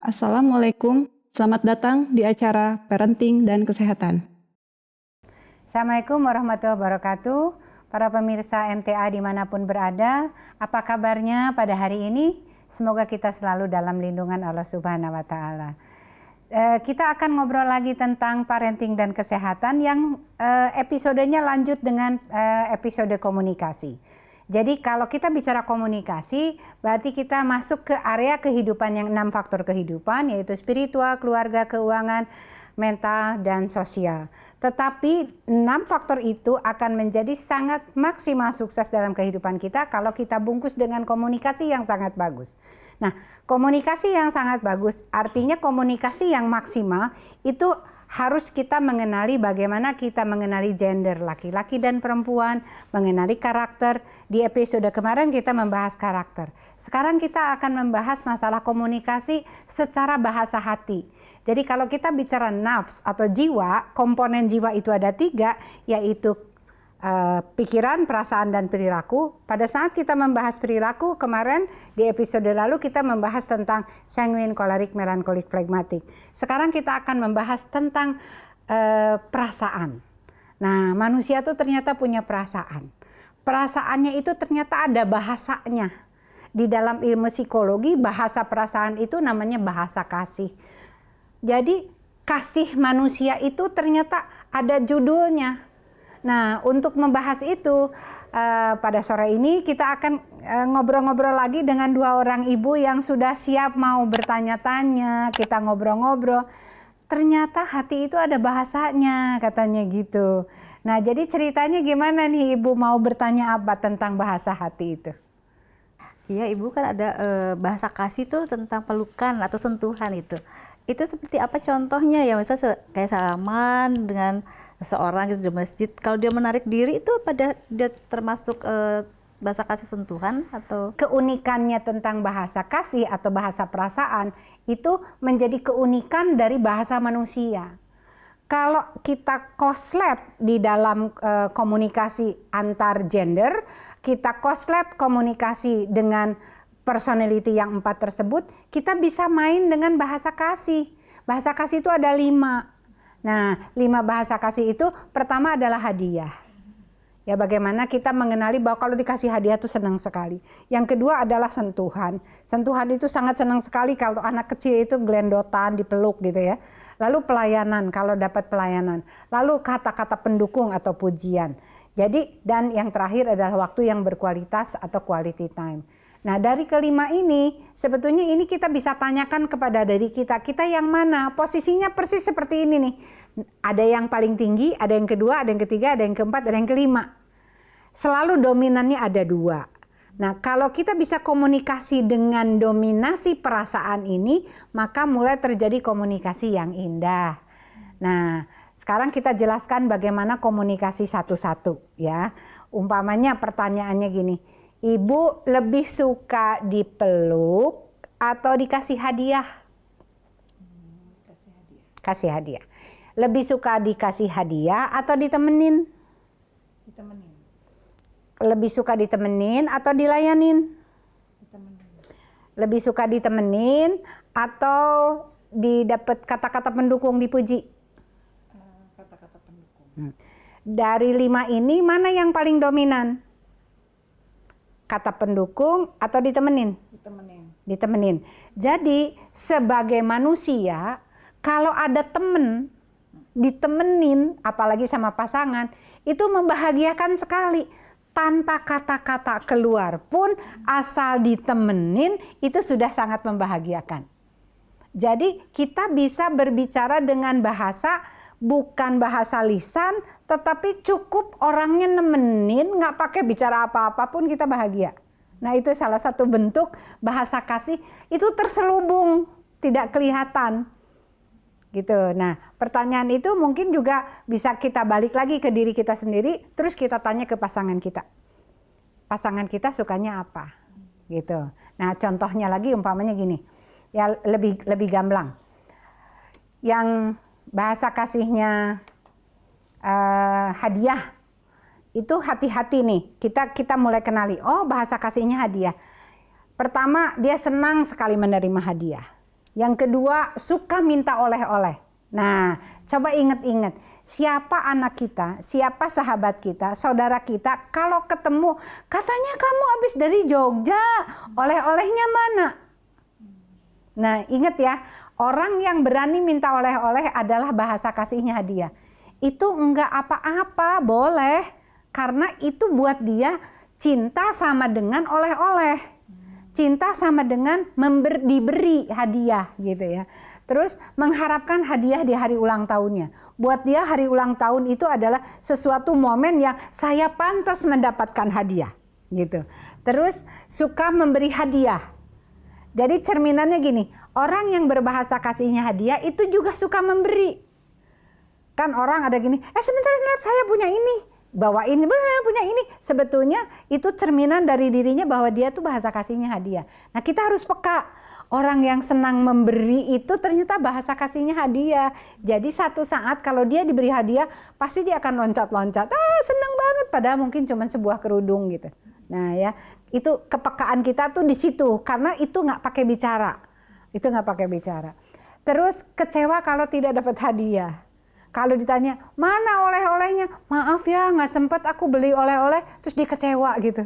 Assalamualaikum, selamat datang di acara Parenting dan Kesehatan. Assalamualaikum warahmatullahi wabarakatuh. Para pemirsa MTA dimanapun berada, apa kabarnya pada hari ini? Semoga kita selalu dalam lindungan Allah Subhanahu wa Ta'ala. Kita akan ngobrol lagi tentang parenting dan kesehatan yang episodenya lanjut dengan episode komunikasi. Jadi kalau kita bicara komunikasi, berarti kita masuk ke area kehidupan yang 6 faktor kehidupan, yaitu spiritual, keluarga, keuangan, mental, dan sosial. Tetapi 6 faktor itu akan menjadi sangat maksimal sukses dalam kehidupan kita kalau kita bungkus dengan komunikasi yang sangat bagus. Nah, komunikasi yang sangat bagus artinya komunikasi yang maksimal itu harus kita mengenali bagaimana kita mengenali gender laki-laki dan perempuan, mengenali karakter. Di episode kemarin kita membahas karakter. Sekarang kita akan membahas masalah komunikasi secara bahasa hati. Jadi kalau kita bicara nafs atau jiwa, komponen jiwa itu ada 3, yaitu pikiran, perasaan, dan perilaku. Pada saat kita membahas perilaku kemarin di episode lalu kita membahas tentang sanguin, kolerik, melankolik, flegmatik. Sekarang kita akan membahas tentang perasaan. Nah, manusia tuh ternyata punya perasaan. Perasaannya itu ternyata ada bahasanya. Di dalam ilmu psikologi, bahasa perasaan itu namanya bahasa kasih. Jadi kasih manusia itu ternyata ada judulnya. Nah, untuk membahas itu pada sore ini kita akan ngobrol-ngobrol lagi dengan 2 orang ibu yang sudah siap mau bertanya-tanya. Kita ngobrol-ngobrol. Ternyata hati itu ada bahasanya, katanya gitu. Nah, jadi ceritanya gimana nih Ibu mau bertanya apa tentang bahasa hati itu? Iya, Ibu kan ada bahasa kasih tuh tentang pelukan atau sentuhan itu. Itu seperti apa contohnya ya, misalnya kayak salaman dengan seseorang gitu di masjid. Kalau dia menarik diri itu apa dia termasuk bahasa kasih sentuhan atau? Keunikannya tentang bahasa kasih atau bahasa perasaan itu menjadi keunikan dari bahasa manusia. Kalau kita koslet di dalam komunikasi antar gender, kita koslet komunikasi dengan personality yang 4 tersebut, kita bisa main dengan bahasa kasih. Bahasa kasih itu ada 5. Nah, 5 bahasa kasih itu pertama adalah hadiah. Ya, bagaimana kita mengenali bahwa kalau dikasih hadiah itu senang sekali. Yang kedua adalah sentuhan. Sentuhan itu sangat senang sekali kalau anak kecil itu gelendotan, dipeluk gitu ya. Lalu pelayanan, kalau dapat pelayanan. Lalu kata-kata pendukung atau pujian. Jadi, dan yang terakhir adalah waktu yang berkualitas atau quality time. Nah, dari kelima ini, sebetulnya ini kita bisa tanyakan kepada diri kita. Kita yang mana? Posisinya persis seperti ini nih. Ada yang paling tinggi, ada yang kedua, ada yang ketiga, ada yang keempat, ada yang kelima. Selalu dominannya ada 2. Nah, kalau kita bisa komunikasi dengan dominasi perasaan ini, maka mulai terjadi komunikasi yang indah. Nah, sekarang kita jelaskan bagaimana komunikasi satu-satu ya. Umpamanya pertanyaannya gini, Ibu lebih suka dipeluk atau dikasih hadiah? Kasih hadiah. Lebih suka dikasih hadiah atau ditemenin? Ditemenin. Lebih suka ditemenin atau dilayanin? Ditemenin. Lebih suka ditemenin atau didapat kata-kata pendukung, dipuji? Kata-kata pendukung. Dari 5 ini mana yang paling dominan? Kata pendukung atau ditemenin? Ditemenin. Jadi sebagai manusia, kalau ada temen, ditemenin, apalagi sama pasangan, itu membahagiakan sekali. Tanpa kata-kata keluar pun, asal ditemenin, itu sudah sangat membahagiakan. Jadi kita bisa berbicara dengan bahasa, bukan bahasa lisan, tetapi cukup orangnya nemenin, nggak pakai bicara apa-apa pun kita bahagia. Nah, itu salah satu bentuk bahasa kasih, itu terselubung, tidak kelihatan. Gitu. Nah, pertanyaan itu mungkin juga bisa kita balik lagi ke diri kita sendiri, terus kita tanya ke pasangan kita. Pasangan kita sukanya apa? Gitu. Nah, contohnya lagi umpamanya gini, ya lebih gamblang. Yang bahasa kasihnya hadiah, itu hati-hati nih. Kita mulai kenali, oh bahasa kasihnya hadiah. Pertama, dia senang sekali menerima hadiah. Yang kedua, suka minta oleh-oleh. Nah, coba ingat-ingat, siapa anak kita, siapa sahabat kita, saudara kita, kalau ketemu, katanya kamu habis dari Jogja, oleh-olehnya mana? Nah, ingat ya, orang yang berani minta oleh-oleh adalah bahasa kasihnya hadiah. Itu enggak apa-apa, boleh. Karena itu buat dia cinta sama dengan oleh-oleh. Cinta sama dengan diberi hadiah gitu ya. Terus mengharapkan hadiah di hari ulang tahunnya. Buat dia hari ulang tahun itu adalah sesuatu momen yang saya pantas mendapatkan hadiah gitu. Terus suka memberi hadiah. Jadi cerminannya gini, orang yang berbahasa kasihnya hadiah itu juga suka memberi. Kan orang ada gini, sebentar saya punya ini. Bawain punya ini, sebetulnya itu cerminan dari dirinya bahwa dia tuh bahasa kasihnya hadiah. Nah, kita harus peka, orang yang senang memberi itu ternyata bahasa kasihnya hadiah. Jadi satu saat kalau dia diberi hadiah pasti dia akan loncat-loncat, senang banget, padahal mungkin cuma sebuah kerudung gitu. Nah ya, itu kepekaan kita tuh di situ, karena itu nggak pakai bicara, Terus kecewa kalau tidak dapat hadiah. Kalau ditanya, mana oleh-olehnya? Maaf ya, nggak sempat aku beli oleh-oleh, terus dia kecewa gitu.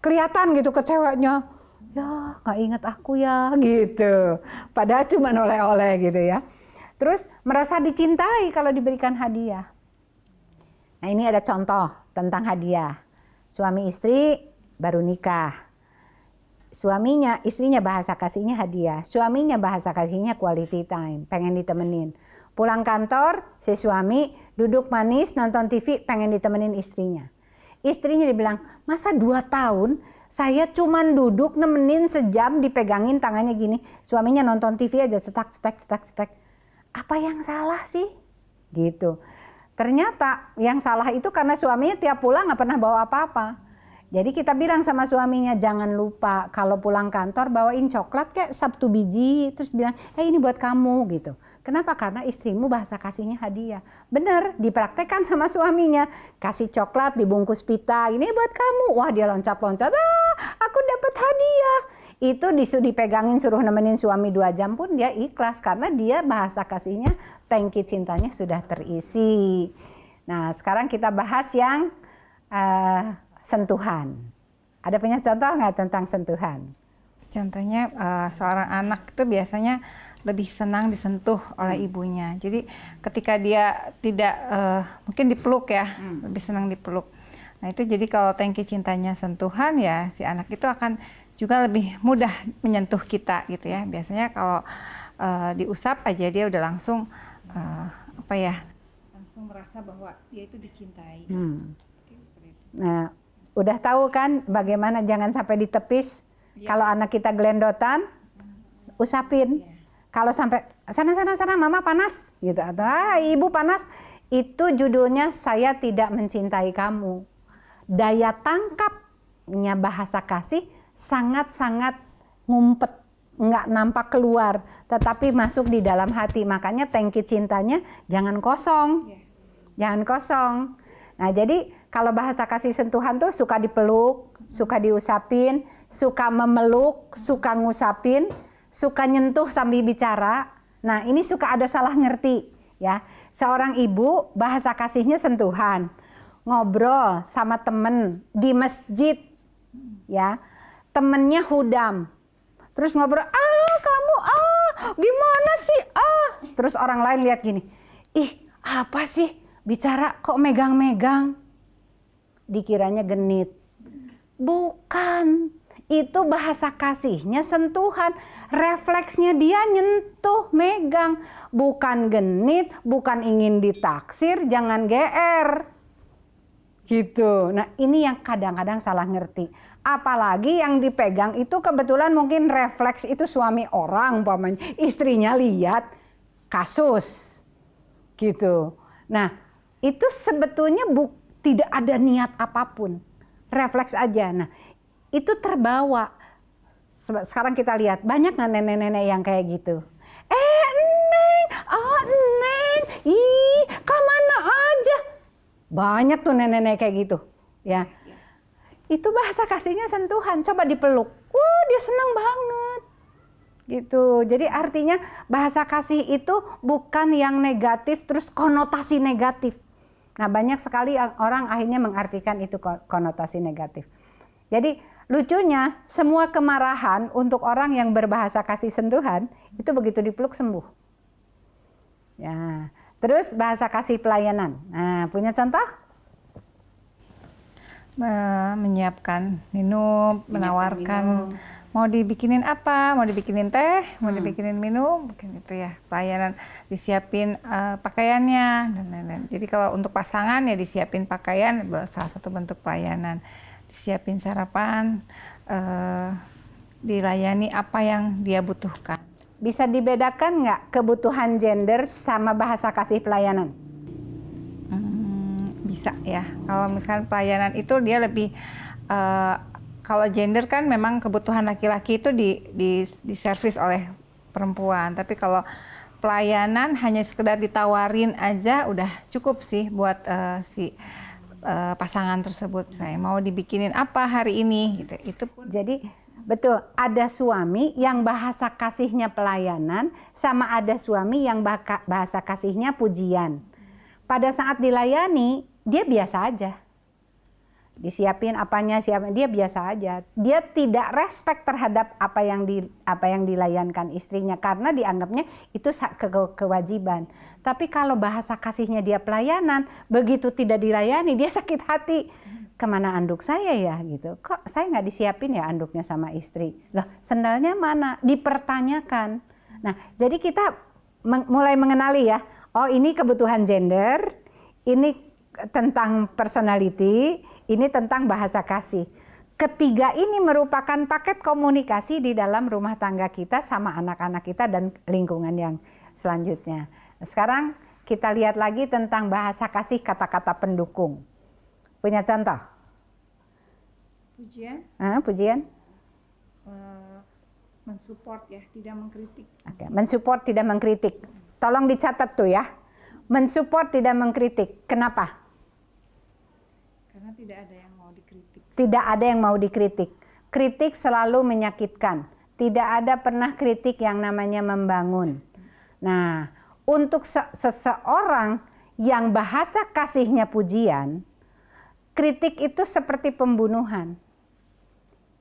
Kelihatan gitu kecewanya. Ya, nggak ingat aku ya, gitu. Padahal cuma oleh-oleh gitu ya. Terus merasa dicintai kalau diberikan hadiah. Nah, ini ada contoh tentang hadiah. Suami istri baru nikah. Istrinya bahasa kasihnya hadiah. Suaminya bahasa kasihnya quality time, pengen ditemenin. Pulang kantor, si suami duduk manis nonton TV pengen ditemenin istrinya. Istrinya dibilang, masa 2 tahun saya cuman duduk nemenin sejam dipegangin tangannya gini. Suaminya nonton TV aja cetak. Apa yang salah sih? Gitu. Ternyata yang salah itu karena suaminya tiap pulang gak pernah bawa apa-apa. Jadi kita bilang sama suaminya, jangan lupa kalau pulang kantor bawain coklat kayak 1 biji, terus bilang, ini buat kamu gitu. Kenapa? Karena istrimu bahasa kasihnya hadiah. Bener, dipraktekkan sama suaminya. Kasih coklat dibungkus pita, ini buat kamu. Wah, dia loncat-loncat, aku dapat hadiah. Itu dipegangin suruh nemenin suami 2 jam pun dia ikhlas, karena dia bahasa kasihnya, tangki cintanya sudah terisi. Nah, sekarang kita bahas yang sentuhan. Ada punya contoh nggak tentang sentuhan? Contohnya seorang anak itu biasanya lebih senang disentuh oleh ibunya. Jadi ketika dia tidak mungkin dipeluk ya, lebih senang dipeluk. Nah itu jadi kalau tangki cintanya sentuhan ya si anak itu akan juga lebih mudah menyentuh kita gitu ya. Biasanya kalau diusap aja dia udah langsung langsung merasa bahwa dia itu dicintai. Nah, udah tahu kan bagaimana jangan sampai ditepis. Kalau anak kita gelendotan, usapin. Kalau sampai sana mama panas gitu atau ibu panas, itu judulnya saya tidak mencintai kamu. Daya tangkapnya bahasa kasih sangat-sangat ngumpet, nggak nampak keluar, tetapi masuk di dalam hati. Makanya tangki cintanya jangan kosong. Jangan kosong. Nah, jadi kalau bahasa kasih sentuhan tuh suka dipeluk, suka diusapin, suka memeluk, suka ngusapin, suka nyentuh sambil bicara. Nah, ini suka ada salah ngerti ya. Seorang ibu bahasa kasihnya sentuhan. Ngobrol sama temen di masjid ya. Temennya hudam. Terus ngobrol, kamu gimana sih? Terus orang lain lihat gini. Ih, apa sih? Bicara kok megang-megang, dikiranya genit. Bukan, itu bahasa kasihnya sentuhan. Refleksnya dia nyentuh, megang. Bukan genit, bukan ingin ditaksir, jangan GR. Gitu. Nah ini yang kadang-kadang salah ngerti. Apalagi yang dipegang itu kebetulan mungkin refleks itu suami orang, umpamanya istrinya lihat, kasus. Gitu. Nah itu sebetulnya tidak ada niat apapun, refleks aja. Nah, itu terbawa. Sekarang kita lihat, banyak nggak nenek-nenek yang kayak gitu? Neng, kemana aja? Banyak tuh nenek-nenek kayak gitu, ya. Itu bahasa kasihnya sentuhan. Coba dipeluk, dia senang banget. Gitu. Jadi artinya bahasa kasih itu bukan yang negatif terus konotasi negatif. Nah, banyak sekali orang akhirnya mengartikan itu konotasi negatif. Jadi lucunya semua kemarahan untuk orang yang berbahasa kasih sentuhan itu begitu dipeluk sembuh. Ya, terus bahasa kasih pelayanan. Nah, punya contoh? Menyiapkan minum, menawarkan mau dibikinin apa, mau dibikinin teh, mau dibikinin minum, mungkin itu ya pelayanan, disiapin pakaiannya dan lain-lain. Jadi kalau untuk pasangan ya disiapin pakaian, salah satu bentuk pelayanan, disiapin sarapan, dilayani apa yang dia butuhkan. Bisa dibedakan nggak kebutuhan gender sama bahasa kasih pelayanan? Bisa ya. Kalau misalkan pelayanan itu dia lebih kalau gender kan memang kebutuhan laki-laki itu diservis oleh perempuan. Tapi kalau pelayanan hanya sekedar ditawarin aja udah cukup sih buat si pasangan tersebut. Saya mau dibikinin apa hari ini gitu. Itu pun. Jadi betul, ada suami yang bahasa kasihnya pelayanan sama ada suami yang bahasa kasihnya pujian. Pada saat dilayani dia biasa aja. Disiapin apanya, dia biasa aja. Dia tidak respect terhadap apa yang dilayankan istrinya karena dianggapnya itu kewajiban. Tapi kalau bahasa kasihnya dia pelayanan, begitu tidak dilayani dia sakit hati. Kemana anduk saya ya gitu? Kok saya nggak disiapin ya anduknya sama istri? Loh, sendalnya mana? Dipertanyakan. Nah, jadi kita mulai mengenali ya. Oh, ini kebutuhan gender, ini tentang personality, ini tentang bahasa kasih. Ketiga ini merupakan paket komunikasi di dalam rumah tangga kita sama anak-anak kita dan lingkungan yang selanjutnya. Sekarang kita lihat lagi tentang bahasa kasih kata-kata pendukung. Punya contoh? Pujian? Pujian? Mensupport ya, tidak mengkritik. Oke, mensupport tidak mengkritik. Tolong dicatat tuh ya. Mensupport tidak mengkritik. Kenapa? Karena tidak ada yang mau dikritik. Tidak ada yang mau dikritik. Kritik selalu menyakitkan. Tidak ada pernah kritik yang namanya membangun. Nah, untuk seseorang yang bahasa kasihnya pujian, kritik itu seperti pembunuhan.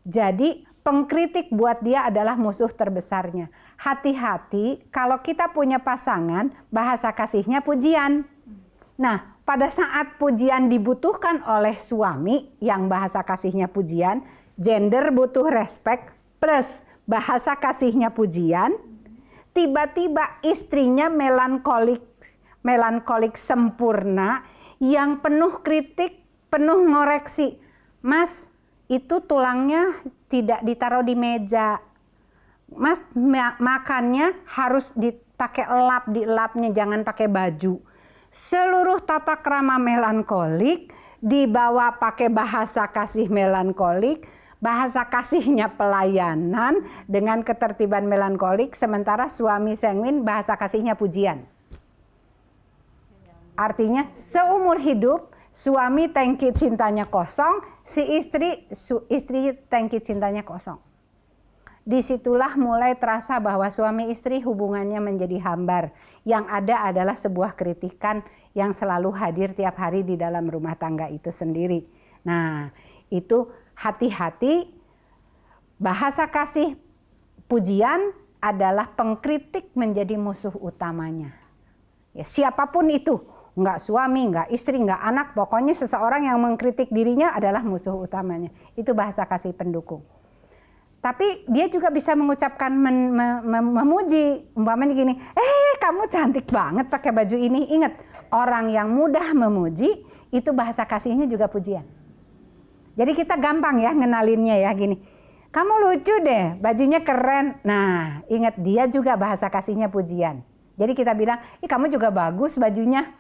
Jadi pengkritik buat dia adalah musuh terbesarnya. Hati-hati kalau kita punya pasangan, bahasa kasihnya pujian. Nah, pada saat pujian dibutuhkan oleh suami yang bahasa kasihnya pujian, gender butuh respect plus bahasa kasihnya pujian, tiba-tiba istrinya melankolik sempurna yang penuh kritik, penuh ngoreksi. Mas, itu tulangnya tidak ditaruh di meja. Mas, makannya harus dipakai elap, dielapnya jangan pakai baju. Seluruh tata krama melankolik dibawa pakai bahasa kasih melankolik, bahasa kasihnya pelayanan dengan ketertiban melankolik, sementara suami sanguin bahasa kasihnya pujian. Artinya seumur hidup suami tangki cintanya kosong, si istri tangki cintanya kosong. Disitulah mulai terasa bahwa suami istri hubungannya menjadi hambar. Yang ada adalah sebuah kritikan yang selalu hadir tiap hari di dalam rumah tangga itu sendiri. Nah, itu hati-hati, bahasa kasih pujian adalah pengkritik menjadi musuh utamanya. Ya, siapapun itu, enggak suami, enggak istri, enggak anak, pokoknya seseorang yang mengkritik dirinya adalah musuh utamanya. Itu bahasa kasih pendukung. Tapi dia juga bisa mengucapkan memuji, umpamanya gini, kamu cantik banget pakai baju ini. Ingat, orang yang mudah memuji itu bahasa kasihnya juga pujian. Jadi kita gampang ya ngenalinnya ya gini, kamu lucu deh, bajunya keren. Nah, ingat dia juga bahasa kasihnya pujian. Jadi kita bilang, kamu juga bagus bajunya.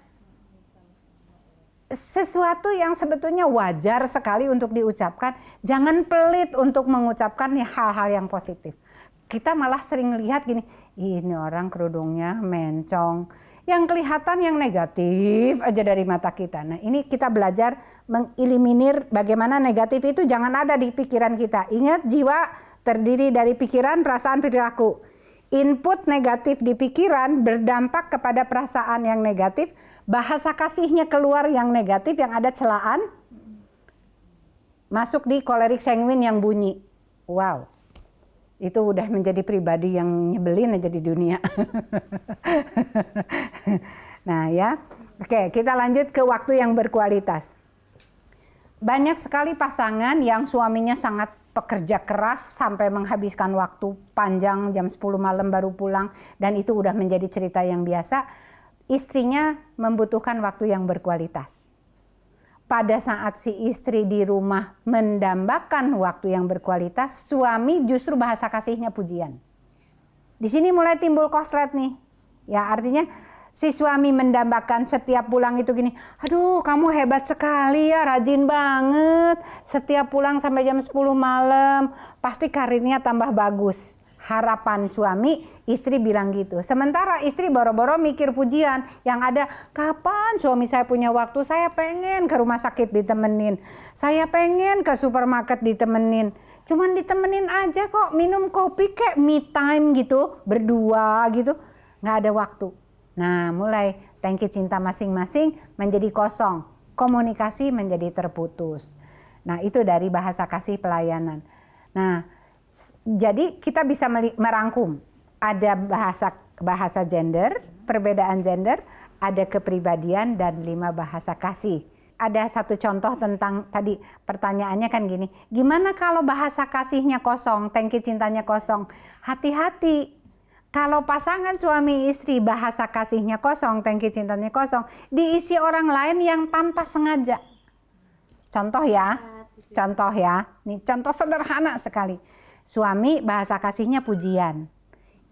Sesuatu yang sebetulnya wajar sekali untuk diucapkan, jangan pelit untuk mengucapkan hal-hal yang positif. Kita malah sering lihat gini, ini orang kerudungnya mencong, yang kelihatan yang negatif aja dari mata kita. Nah, ini kita belajar mengeliminir bagaimana negatif itu jangan ada di pikiran kita. Ingat, jiwa terdiri dari pikiran, perasaan, perilaku. Input negatif di pikiran berdampak kepada perasaan yang negatif, bahasa kasihnya keluar yang negatif, yang ada celaan, masuk di kolerik sanguin yang bunyi. Wow, itu udah menjadi pribadi yang nyebelin aja di dunia. Nah ya, oke, kita lanjut ke waktu yang berkualitas. Banyak sekali pasangan yang suaminya sangat pekerja keras sampai menghabiskan waktu panjang, jam 10 malam baru pulang, dan itu udah menjadi cerita yang biasa. Istrinya membutuhkan waktu yang berkualitas. Pada saat si istri di rumah mendambakan waktu yang berkualitas, suami justru bahasa kasihnya pujian. Di sini mulai timbul koslet nih. Ya, artinya si suami mendambakan setiap pulang itu gini, aduh kamu hebat sekali ya, rajin banget. Setiap pulang sampai jam 10 malam, pasti karirnya tambah bagus. Harapan suami, istri bilang gitu. Sementara istri boro-boro mikir pujian, yang ada, kapan suami saya punya waktu, saya pengen ke rumah sakit ditemenin. Saya pengen ke supermarket ditemenin. Cuman ditemenin aja kok, minum kopi kayak me time gitu, berdua gitu. Nggak ada waktu. Nah, mulai tangki cinta masing-masing menjadi kosong. Komunikasi menjadi terputus. Nah, itu dari bahasa kasih pelayanan. Nah, jadi kita bisa merangkum. Ada bahasa gender, perbedaan gender, ada kepribadian, dan 5 bahasa kasih. Ada satu contoh tentang, tadi pertanyaannya kan gini, gimana kalau bahasa kasihnya kosong, tangki cintanya kosong? Hati-hati. Kalau pasangan suami istri bahasa kasihnya kosong, tangki cintanya kosong, diisi orang lain yang tanpa sengaja. Contoh ya, nih contoh sederhana sekali. Suami bahasa kasihnya pujian,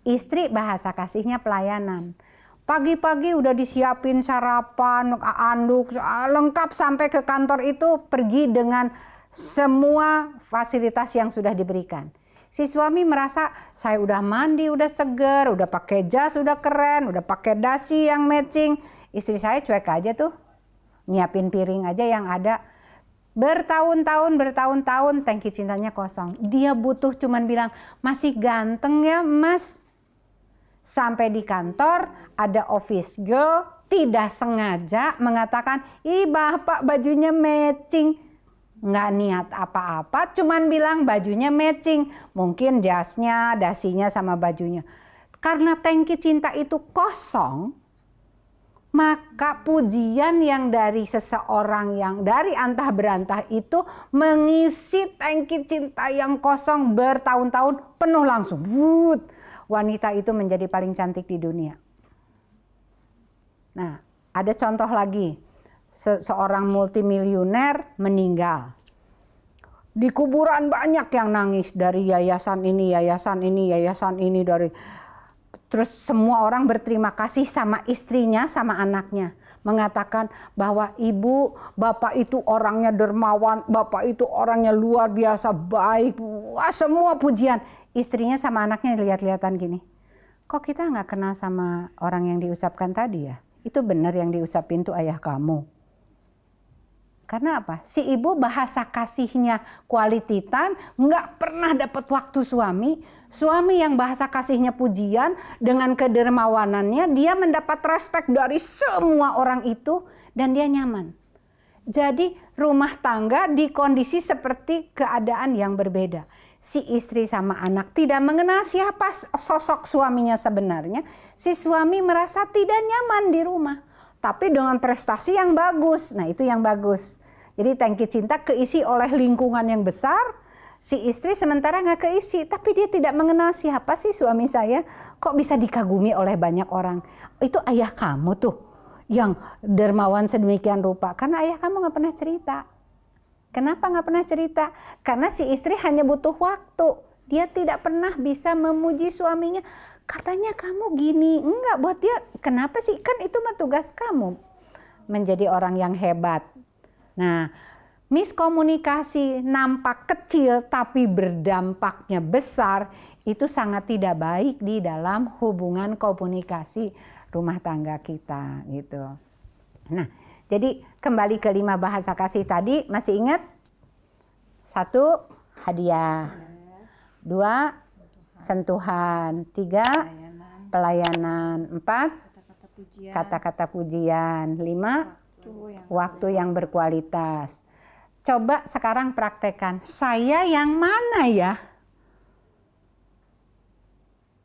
istri bahasa kasihnya pelayanan. Pagi-pagi udah disiapin sarapan, anduk, lengkap sampai ke kantor itu pergi dengan semua fasilitas yang sudah diberikan. Si suami merasa saya udah mandi, udah seger, udah pakai jas, udah keren, udah pakai dasi yang matching. Istri saya cuek aja tuh, nyiapin piring aja yang ada. Bertahun-tahun, tangki cintanya kosong. Dia butuh cuman bilang, masih ganteng ya mas. Sampai di kantor, ada office girl, tidak sengaja mengatakan, ih bapak bajunya matching. Nggak niat apa-apa, cuman bilang bajunya matching. Mungkin jasnya, dasinya sama bajunya. Karena tangki cinta itu kosong, maka pujian yang dari seseorang yang dari antah berantah itu mengisi tangki cinta yang kosong bertahun-tahun penuh langsung. Wanita itu menjadi paling cantik di dunia. Nah, ada contoh lagi. Seorang multimilioner meninggal. Di kuburan banyak yang nangis dari yayasan ini, yayasan ini, yayasan ini, dari terus semua orang berterima kasih sama istrinya, sama anaknya. Mengatakan bahwa ibu, bapak itu orangnya dermawan, bapak itu orangnya luar biasa baik. Wah, semua pujian. Istrinya sama anaknya lihat-lihatan gini. Kok kita nggak kenal sama orang yang diucapkan tadi ya? Itu benar yang diucapin tuh ayah kamu. Karena apa? Si ibu bahasa kasihnya quality time, nggak pernah dapat waktu suami. Suami yang bahasa kasihnya pujian, dengan kedermawanannya dia mendapat respect dari semua orang itu dan dia nyaman. Jadi rumah tangga di kondisi seperti keadaan yang berbeda. Si istri sama anak tidak mengenal siapa sosok suaminya sebenarnya. Si suami merasa tidak nyaman di rumah. Tapi dengan prestasi yang bagus. Nah, itu yang bagus. Jadi tangki cinta keisi oleh lingkungan yang besar. Si istri sementara nggak keisi, tapi dia tidak mengenal siapa sih suami saya. Kok bisa dikagumi oleh banyak orang? Itu ayah kamu tuh yang dermawan sedemikian rupa. Karena ayah kamu nggak pernah cerita. Kenapa nggak pernah cerita? Karena si istri hanya butuh waktu. Dia tidak pernah bisa memuji suaminya. Katanya kamu gini. Enggak, buat dia kenapa sih? Kan itu mah tugas kamu. Menjadi orang yang hebat. Nah, miskomunikasi nampak kecil tapi berdampaknya besar, itu sangat tidak baik di dalam hubungan komunikasi rumah tangga kita gitu. Nah, jadi kembali ke 5 bahasa kasih tadi, masih ingat? 1, hadiah. 2, sentuhan. 3, pelayanan. 4, kata-kata pujian. 5, waktu yang berkualitas. Coba sekarang praktekkan. Saya yang mana ya?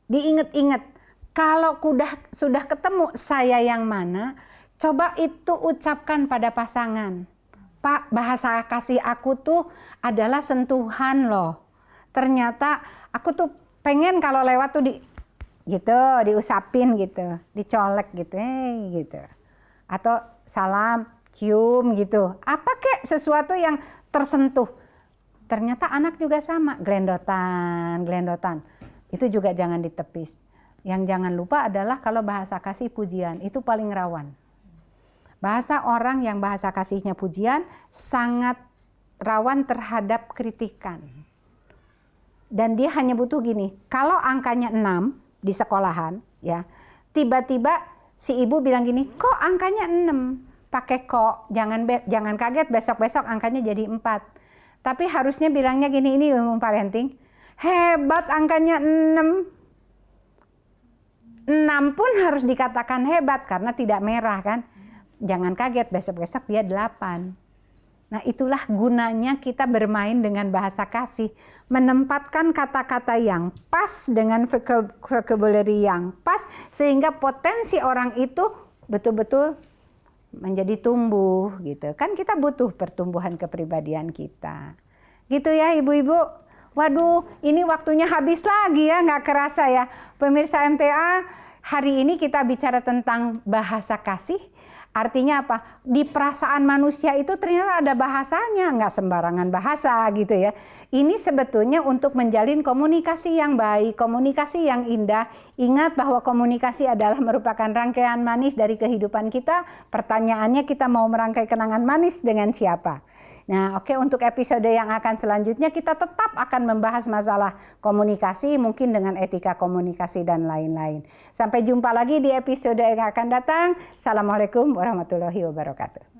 Diingat-ingat. Kalau sudah ketemu saya yang mana, coba itu ucapkan pada pasangan. Pak, bahasa kasih aku tuh adalah sentuhan loh. Ternyata aku tuh pengen kalau lewat tuh diusapin gitu, dicolek gitu, gitu. Atau salam, cium gitu. Apa kek sesuatu yang tersentuh. Ternyata anak juga sama, gelendotan. Itu juga jangan ditepis. Yang jangan lupa adalah kalau bahasa kasih pujian, itu paling rawan. Bahasa orang yang bahasa kasihnya pujian sangat rawan terhadap kritikan. Dan dia hanya butuh gini, kalau angkanya 6 di sekolahan, ya, tiba-tiba si ibu bilang gini, kok angkanya 6? Pakai kok, jangan kaget besok-besok angkanya jadi 4. Tapi harusnya bilangnya gini, ini ilmu parenting, hebat angkanya 6. 6 pun harus dikatakan hebat karena tidak merah kan. Jangan kaget besok-besok dia 8. Nah itulah gunanya kita bermain dengan bahasa kasih. Menempatkan kata-kata yang pas dengan vocabulary yang pas. Sehingga potensi orang itu betul-betul menjadi tumbuh gitu. Kan kita butuh pertumbuhan kepribadian kita. Gitu ya ibu-ibu. Waduh, ini waktunya habis lagi ya, nggak kerasa ya. Pemirsa MTA, hari ini kita bicara tentang bahasa kasih. Artinya apa? Di perasaan manusia itu ternyata ada bahasanya, nggak sembarangan bahasa gitu ya. Ini sebetulnya untuk menjalin komunikasi yang baik, komunikasi yang indah. Ingat bahwa komunikasi adalah merupakan rangkaian manis dari kehidupan kita. Pertanyaannya kita mau merangkai kenangan manis dengan siapa? Nah, oke, untuk episode yang akan selanjutnya kita tetap akan membahas masalah komunikasi, mungkin dengan etika komunikasi dan lain-lain. Sampai jumpa lagi di episode yang akan datang. Assalamualaikum warahmatullahi wabarakatuh.